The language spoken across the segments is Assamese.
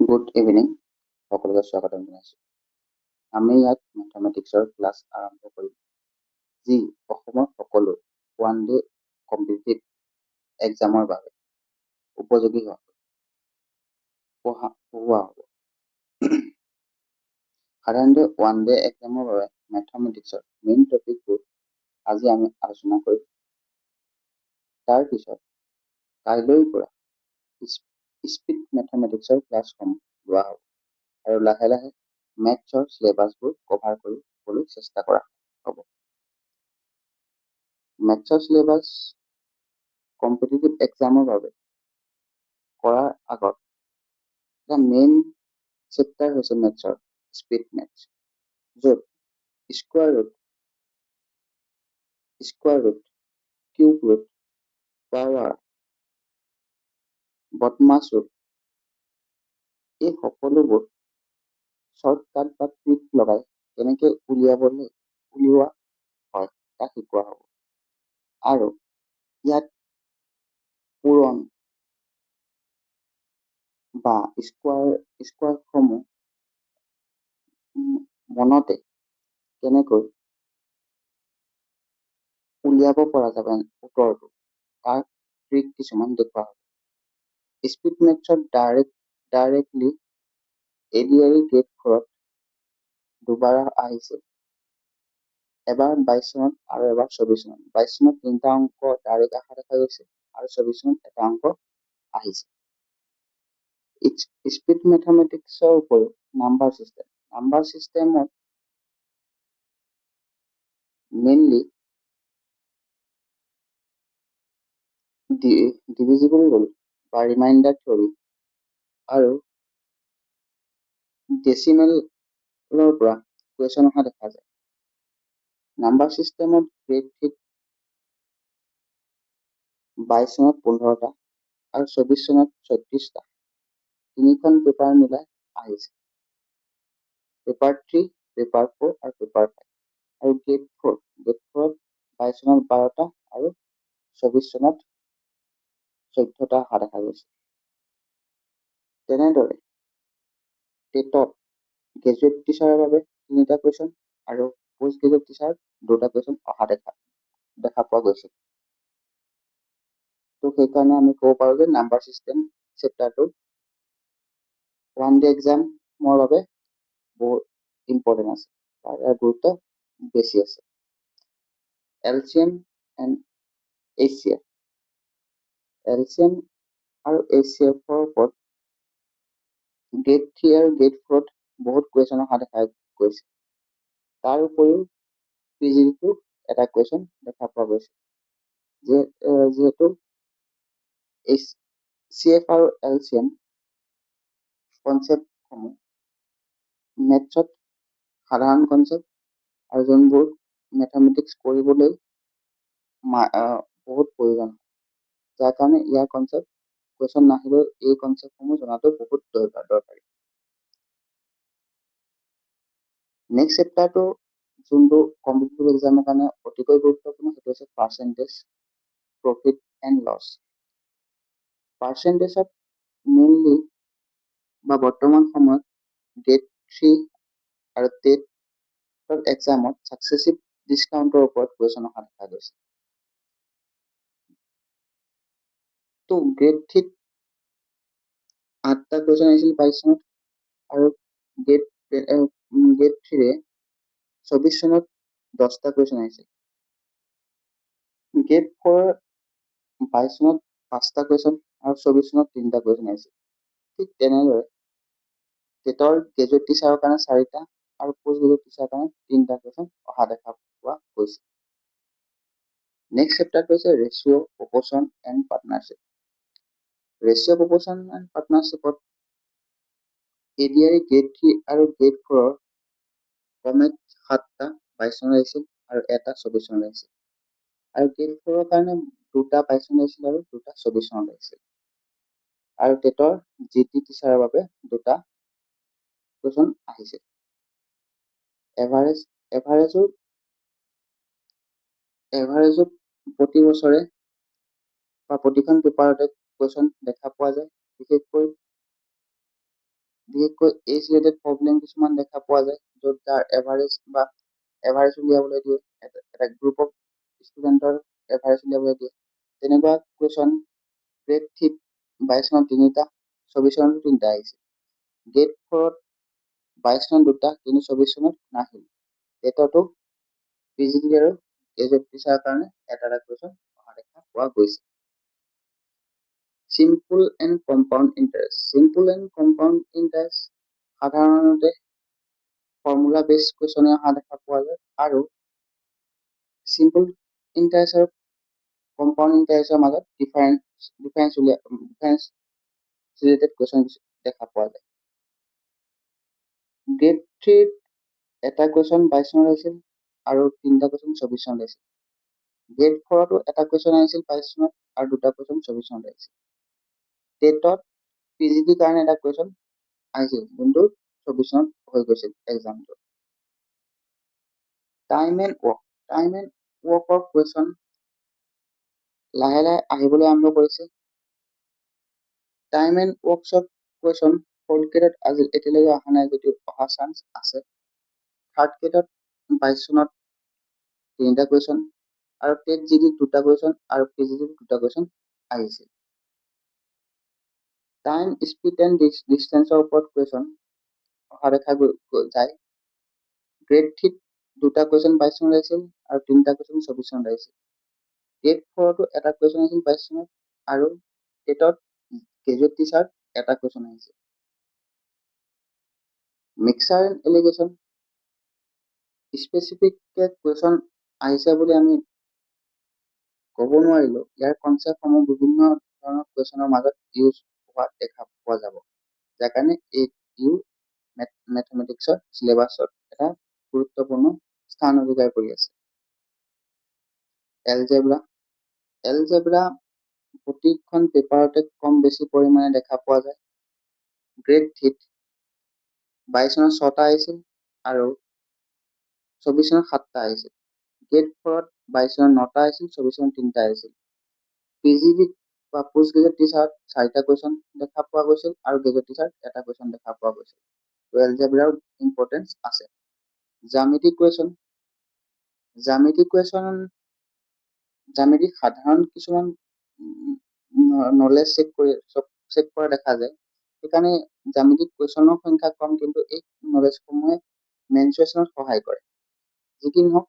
গুড ইভিনিং, সকলোকে স্বাগতম জনাইছোঁ। আমি ইয়াত মেথামেটিক্সৰ ক্লাছ আৰম্ভ কৰিম, যি অসমৰ সকলো ওৱান ডে কম্পিটিটিভ এক্সামৰ বাবে উপযোগী পঢ়োৱা হ'ব। সাধাৰণতে ওৱান ডে এক্সামৰ বাবে মেথামেটিক্সৰ মেইন টপিকবোৰ আজি আমি আলোচনা কৰিম। তাৰপিছত কাইলৈৰ পৰা স্পীড মেথামেটিক্সৰ ক্লাছসমূহ লোৱা হ'ব আৰু লাহে লাহে মেথছৰ চিলেবাছবোৰ কভাৰ কৰিবলৈ চেষ্টা কৰা হ'ব। মেথছৰ চিলেবাছ কম্পিটিটিভ এক্সামৰ বাবে কৰাৰ আগত এটা মেইন চেপ্টাৰ হৈছে মেথছৰ স্পীড মেথছ, য'ত square root, cube root, power, বদমাছ ৰুট, এই সকলোবোৰ শ্বৰ্টকাট বা ট্ৰিক লগাই কেনেকৈ উলিওৱা হয় তাক শিকোৱা হ'ব। আৰু ইয়াত পূৰণ বা স্কোৱাৰসমূহ মনতে কেনেকৈ উলিয়াব পৰা যাব উত্তৰটো, তাৰ ট্ৰিক কিছুমান দেখুওৱা হ'ব। স্পীড মেথছত ডাইৰেক্টলি ADAR গ্ৰেড 4ত দুবাৰ আহিছিল, এবাৰ 22 চনত আৰু এবাৰ 24 চনত। 22 চনত 3টা অংক ডাইৰেক্ট অহা দেখা গৈছে আৰু 24 চনত এটা অংক আহিছে। স্পীড মেথামেটিক্সৰ উপৰিও নাম্বাৰ চিষ্টেমত মেইনলি ডিভিজিবল ৰুল বা ৰিমাইণ্ডাৰ থিয়ৰী আৰু ডেচিমেলৰ পৰা কুৱেশ্যন অহা দেখা যায়। নাম্বাৰ চিষ্টেমত গ্ৰেড 3 22 চনত 15টা আৰু 24 চনত 36টা, 3খন পেপাৰ মিলাই আহিছে। পেপাৰ 3, পেপাৰ 4 আৰু পেপাৰ 5। আৰু গ্ৰেড 4ত 22 চনত 12টা আৰু 24 চনত 14টা অহা দেখা গৈছে। তেনেদৰে টেটত গ্ৰেজুৱেট টিচাৰৰ বাবে 3টা কুৱেশ্যন আৰু পোষ্ট গ্ৰেজুৱেট টিচাৰ 2টা কুৱেশ্যন অহা দেখা পোৱা গৈছে। তো সেইকাৰণে আমি ক'ব পাৰোঁ যে নাম্বাৰ চিষ্টেম চেপ্টাৰটো ওৱান ডে এক্সামৰ বাবে বহুত ইম্পৰ্টেণ্ট আছে, ইয়াৰ গুৰুত্ব বেছি আছে। LCM এণ্ড HCF, LCM আৰু HCFৰ ওপৰত গ্ৰেড 3 আৰু গ্ৰেড 4ত বহুত কুৱেশ্যন অহা দেখা গৈছে। তাৰ উপৰিও PGDটো এটা কুৱেশ্যন দেখা পোৱা গৈছে, যিহেতু HCF আৰু LCM কনচেপ্টসমূহ মেথছত সাধাৰণ কনচেপ্ট আৰু যোনবোৰ মেথামেটিক্স কৰিবলৈ বহুত প্ৰয়োজন, যাৰ কাৰণে ইয়াৰ কনচেপ্ট কুৱেশ্যন নাহিলেও এই কনচেপ্টসমূহ জনাটো বহুত দৰকাৰী। নেক্সট চেপ্টাৰটো যোনটো কম্পিটিটিভ এক্সামৰ কাৰণে অতিকৈ গুৰুত্বপূৰ্ণ, সেইটো হৈছে পাৰ্চেণ্টেজ, প্ৰফিট এণ্ড লছ। পাৰ্চেণ্টেজত মেইনলি বা বৰ্তমান সময়ত গ্ৰেড 3 আৰু টেট এক্সামত ছাকচেছিভ ডিছকাউণ্টৰ ওপৰত কুৱেশ্যন অহা দেখা গৈছে। তো গ্ৰেড 3ত 8টা কুৱেশ্যন আহিছিল 22 চনত আৰু গ্ৰেড 3ৰে 24 চনত 10টা কুৱেশ্যন আহিছিল। গ্ৰেড 4 22 চনত 5টা কুৱেশ্যন আৰু 24 চনত 3টা কুৱেশ্যন আহিছিল। ঠিক তেনেদৰে টেটৰ গ্ৰেজুৱেট টিচাৰৰ কাৰণে 4টা আৰু পোষ্ট গ্ৰেজুৱেট টিচাৰৰ কাৰণে 3টা কুৱেশ্যন অহা দেখা পোৱা গৈছে। নেক্সট চেপ্টাৰটো হৈছে ratio', proportion and partnership. Ratio', proportion and পাৰ্টনাৰশ্বিপত ADAR গ্ৰেড 3 আৰু গ্ৰেড 4ৰ ক্ৰমে 7টা 22 চনত আহিছিল আৰু এটা 24 চনত আহিছিল। আৰু গ্ৰেড 4ৰ কাৰণে 2টা 22 চনত আহিছিল আৰু 2টা 24 চনত আহিছিল। আৰু টেটৰ GT টিচাৰৰ বাবে 2টা কুৱেশ্যন আহিছিল। এভাৰেজত প্ৰতি বছৰে বা প্ৰতিখন পেপাৰতে কুৱেশ্যন দেখা পোৱা যায়। বিশেষকৈ বিশেষকৈ এজ ৰিলেটেড প্ৰব্লেম কিছুমান দেখা পোৱা যায়, য'ত তাৰ এভাৰেজ উলিয়াবলৈ দিয়ে, এটা গ্ৰুপ অফ ষ্টুডেণ্টৰ এভাৰেজ উলিয়াবলৈ দিয়ে। তেনেকুৱা কুৱেশ্যন গ্ৰেড 3 22 চনত 3টা, 24 চনত 3টা আহিছিল। গ্ৰেড 4ত 22 চনত 2টা, কিন্তু 24 চনত নাহিল। ডেটতো পিজিডি আৰু গ্ৰেজুৱেট টিচাৰৰ কাৰণে এটা কুৱেশ্যন অহা দেখা পোৱা গৈছে। Simple and compound interest. Simple and compound interest সাধাৰণতে ফৰ্মুলা বেছ কুৱেশ্যনে অহা দেখা পোৱা যায়, আৰু চিম্পল ইণ্টাৰেষ্ট আৰু কম্পাউণ্ড ইণ্টাৰেষ্টৰ মাজত ডিফাৰেঞ্চ ৰিলেটেড কুৱেশ্যন দেখা পোৱা যায়। গ্ৰেড 3 এটা কুৱেশ্যন 22 চনত আহিছিল আৰু 3টা কুৱেশ্যন 24 চনত আহিছিল। গ্ৰেড 4তো এটা কুৱেশ্যন আহিছিল 22 চনত আৰু 2টা কুৱেশ্যন 24 চনত আহিছিল। টেটত পিজিডিৰ কাৰণে এটা কুৱেশ্যন আহিছিল, যোনটো 24 চনত হৈ গৈছিল এক্সামটো। টাইম এণ্ড ৱৰ্কৰ কুৱেশ্যন লাহে লাহে আহিবলৈ আৰম্ভ কৰিছে। টাইম এণ্ড ৱৰ্কছত কুৱেশ্যন ফ'ৰ্থ গ্ৰেডত এতিয়ালৈকে অহা নাই, যদিও অহা চান্স আছে। থাৰ্ড গ্ৰেডত 22 চনত 3টা কুৱেশ্যন, আৰু টেট জিডিত 2টা কুৱেশ্যন আৰু পিজিডিত 2টা কুৱেশ্যন আহিছিল। টাইম, স্পীড এণ্ড ডিষ্টেঞ্চৰ ওপৰত কুৱেশ্যন অহা দেখা যায়। গ্ৰেড 3ত 2টা কুৱেশ্যন 22 চনত আহিছিল আৰু 3টা কুৱেশ্যন 24 চনত আহিছিল। গ্ৰেড 4তো এটা কুৱেশ্যন আহিছিল 22 চনত, আৰু টেটত গ্ৰেজুৱেট টিচাৰ এটা কুৱেশ্যন আহিছিল। মিক্সাৰ এণ্ড এলিগেশ্যন স্পেচিফিককে কুৱেশ্যন আহিছে বুলি আমি ক'ব নোৱাৰিলো। ইয়াৰ কনচেপ্টসমূহ বিভিন্ন ধৰণৰ কুৱেশ্যনৰ মাজত ইউজ হোৱা দেখা পোৱা যাব, যাৰ কাৰণে ইউ মেথমেটিক্সৰ চিলেবাছত এটা গুৰুত্বপূৰ্ণ স্থান অধিকাৰ কৰি আছে। এলজেব্ৰা প্ৰতিখন পেপাৰতে কম বেছি পৰিমাণে দেখা পোৱা যায়। গ্ৰেড 3ত 22 চনত 6টা আহিছিল আৰু 24 চনত 7টা আহিছিল। গ্ৰেড 4ত 22 চনত 9টা আহিছিল, 24 চনত 3টা আহিছিল। পিজিডিত বা পোষ্ট গ্ৰেজুৱেট টিচাৰত 4টা কুৱেশ্যন দেখা পোৱা গৈছিল আৰু গ্ৰেজুৱেট টিচাৰত এটা কুৱেশ্যন দেখা পোৱা গৈছিল। তো এলজেব্ৰাৰ ইম্পৰ্টেঞ্চ আছে। জ্যামিতিক সাধাৰণ কিছুমান নলেজ চেক কৰা দেখা যায়। সেইকাৰণে জ্যামিতিক কুৱেশ্যনৰ সংখ্যা কম, কিন্তু এই নলেজসমূহে মেনচুৰেশ্যনত সহায় কৰে। যি কি নহওক,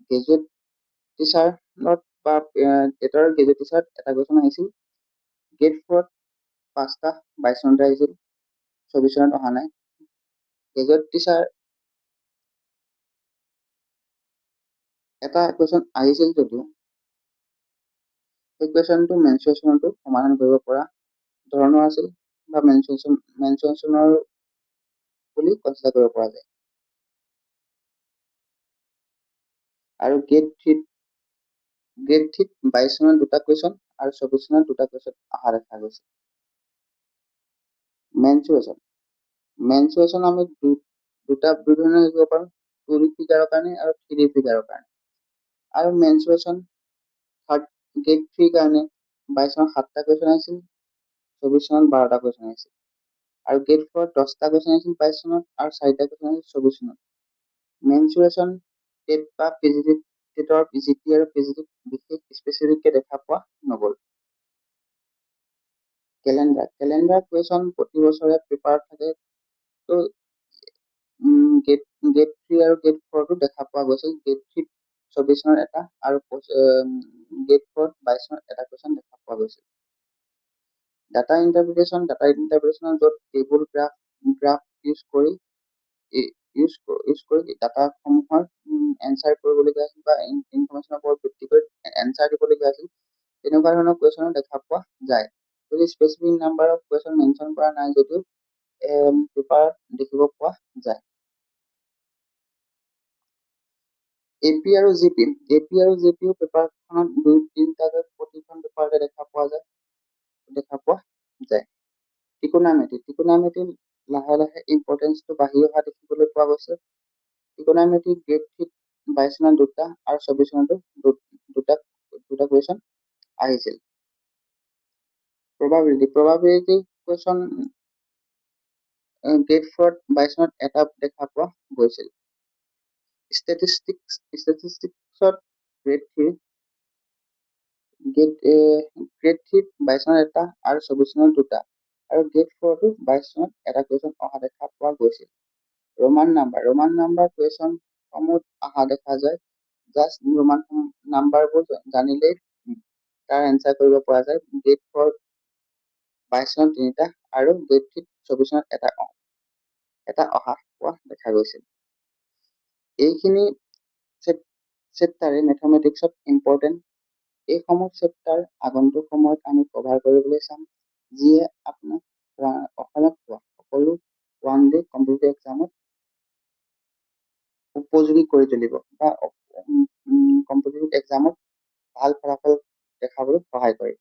গ্ৰেজুৱেট টিচাৰত বা টেটৰ গ্ৰেজুৱেট টিচাৰত এটা কুৱেশ্যন আহিছিল। গ্ৰেড 4ত 5টা 22 চনতে আহিছিল, 24 চনত অহা নাই। গ্ৰেজুৱেট টিচাৰ এটা কুৱেশ্যন আহিছিল যদিও সেই কুৱেশ্যনটো মেনচুৰেশ্যনতো সমাধান কৰিব পৰা ধৰণৰ আছিল, বা মেনচুৰেশ্যনৰ বুলি কনচিডাৰ কৰিব পৰা যায়। আৰু গ্ৰেড 3ত 22 চনত 2টা কুৱেশ্যন আৰু 24 চনত 2টা কুৱেশ্যন অহা দেখা গৈছে। মেনচুৰেশ্যন আমি দুটা বিভিন্ন লিখিব পাৰোঁ, 2D ফিগাৰৰ কাৰণে আৰু 3D ফিগাৰৰ কাৰণে। আৰু মেনচুৰেশ্যন গ্ৰেড 3 কাৰণে 22 চনত 7টা কুৱেশ্যন আহিছিল, 24 চনত 12টা কুৱেশ্যন আহিছিল। আৰু গ্ৰেড 4ত 10টা কুৱেশ্যন আহিছিল 22 চনত আৰু 4টা কুৱেশ্যন আহিছিল 24 চনত। মেনচুৰেশ্যন টেট বা টেটৰ জিটি আৰু পিজিটিত বিশেষ স্পেচিফিককে দেখা পোৱা নগ'ল। কেলেণ্ডাৰ কুৱেশ্যন প্ৰতি বছৰে পেপাৰত থাকে। তো গ্ৰেড 3 আৰু গ্ৰেড 4তো দেখা পোৱা গৈছিল। গ্ৰেড 3ত 24 চনত এটা আৰু গ্ৰেড 4ত 22 চনত এটা কুৱেশ্যন দেখা পোৱা গৈছিল। ডাটা ইণ্টাৰপ্ৰিটেশ্যন য'ত টেবুল গ্ৰাফ ইউজ কৰি ডাটাসমূহৰ এনচাৰ কৰিবলগীয়া আছিল, বা ইনফৰমেশ্যনৰ ওপৰত ভিত্তি কৰি এনচাৰ দিবলগীয়া আছিল। তেনেকুৱা ধৰণৰ কুৱেশ্যনো দেখা পোৱা যায়। যদি specific number of question mention কৰা নাই যদিও পেপাৰত দেখিব পোৱা যায়। এপি আৰু জিপিও পেপাৰখনত 2-3টাকৈ প্ৰতিখন পেপাৰতে দেখা পোৱা যায়। ত্ৰিকোণামিতি লাহে লাহে ইম্পৰ্টেঞ্চটো বাঢ়ি অহা দেখিবলৈ পোৱা গৈছে। ত্ৰিকোণামিতি গ্ৰেড 3ত 22 চনত 2টা আৰু 24 চনতো 2টা কুৱেশ্যন আহিছিল। প্ৰবাবিলিটি কুৱেশ্যন গ্ৰেড 4 22 চনত এটা দেখা পোৱা গৈছিল। ষ্টেটিষ্টিক্সত গ্ৰেড 3 গ্ৰেড 3 22 চনত এটা আৰু 24 চনত দুটা আৰু গ্ৰেড 4 টো 22 চনত এটা কুৱেশ্যন অহা দেখা পোৱা গৈছিল। ৰোমান নাম্বাৰ কুৱেশ্যন সমূহ অহা দেখা যায়। জাষ্ট ৰোমান নাম্বাৰবোৰ জানিলেই তাৰ এনচাৰ কৰিব পৰা যায়। গ্ৰেড 4 22 চনত তিনিটা আৰু গ্ৰেড 3 24 চনত এটা অহা পোৱা দেখা গৈছিল। এইখিনি চেপ্টাৰে মেথমেটিক্সত ইম্পৰ্টেণ্ট। এইসমূহ চেপ্টাৰ আগন্তুক সময়ত আমি কভাৰ কৰিবলৈ চাম, যিয়ে আপোনাক অসমত হোৱা সকলো ওৱান ডে কম্পিটিটিভ এক্সামত উপযোগী কৰি তুলিব বা কম্পিটিটিভ এক্সামত ভাল ফলাফল দেখাবলৈ সহায় কৰিব।